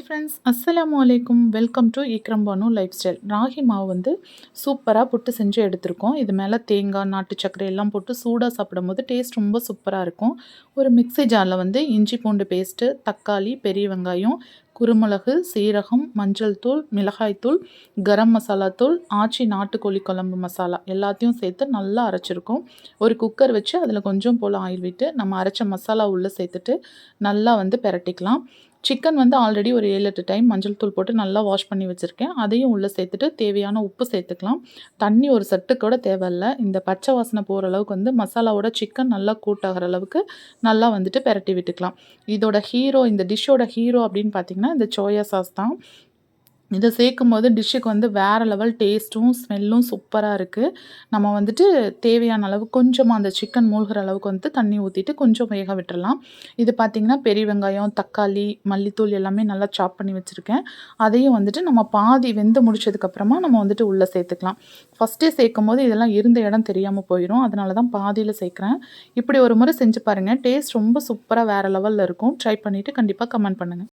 Hi friends, அஸ்ஸலாமு அலைக்கும். Welcome to Ikram Banu lifestyle. ராகி மாவு வந்து சூப்பராக புட்டு செஞ்சு எடுத்திருக்கோம். இது மேலே தேங்காய், நாட்டு சர்க்கரை எல்லாம் போட்டு சூடாக சாப்பிடும்போது டேஸ்ட் ரொம்ப சூப்பராக இருக்கும். ஒரு மிக்ஸி ஜாரில் வந்து இஞ்சி பூண்டு பேஸ்ட்டு, தக்காளி, பெரிய வெங்காயம், குருமிளகு, சீரகம், மஞ்சள் தூள், மிளகாய்த்தூள், கரம் மசாலா தூள், ஆச்சி நாட்டுக்கோழி குழம்பு மசாலா எல்லாத்தையும் சேர்த்து நல்லா அரைச்சிருக்கோம். ஒரு குக்கர் வச்சு அதில் கொஞ்சம் போல் ஆயில் விட்டு நம்ம அரைச்ச மசாலா உள்ளே சேர்த்துட்டு நல்லா வந்து பிரட்டிக்கலாம். சிக்கன் வந்து ஆல்ரெடி ஒரு 7-8 டைம் மஞ்சள் தூள் போட்டு நல்லா வாஷ் பண்ணி வச்சுருக்கேன். அதையும் உள்ளே சேர்த்துட்டு தேவையான உப்பு சேர்த்துக்கலாம். தண்ணி ஒரு சட்டு கூட தேவையில்ல. இந்த பச்சை வாசனை போகிற அளவுக்கு வந்து மசாலாவோட சிக்கன் நல்லா கூட்டாகிற அளவுக்கு நல்லா வந்துட்டு பிரட்டி விட்டுக்கலாம். இதோட ஹீரோ, இந்த டிஷ்ஷோட ஹீரோ அப்படின்னு பார்த்தீங்கன்னா இந்த சோயா சாஸ் தான். இதை சேர்க்கும்போது டிஷ்ஷுக்கு வந்து வேறு லெவல் டேஸ்ட்டும் ஸ்மெல்லும் சூப்பராக இருக்குது. நம்ம வந்துட்டு தேவையான அளவு கொஞ்சமாக அந்த சிக்கன் மூழ்கிற அளவுக்கு வந்து தண்ணி ஊற்றிட்டு கொஞ்சம் வேக விட்டுறலாம். இது பார்த்திங்கன்னா பெரிய வெங்காயம், தக்காளி, மல்லித்தூள் எல்லாமே நல்லா சாப் பண்ணி வச்சுருக்கேன். அதையும் வந்துட்டு நம்ம பாதி வெந்து முடிச்சதுக்கப்புறமா நம்ம வந்துட்டு உள்ளே சேர்த்துக்கலாம். ஃபஸ்ட்டே சேர்க்கும்போது இதெல்லாம் இருந்த இடம் தெரியாமல் போயிடும். அதனால தான் பாதியில் சேர்க்குறேன். இப்படி ஒரு முறை செஞ்சு பாருங்கள். டேஸ்ட் ரொம்ப சூப்பராக வேறு லெவலில் இருக்கும். ட்ரை பண்ணிவிட்டு கண்டிப்பாக கமெண்ட் பண்ணுங்கள்.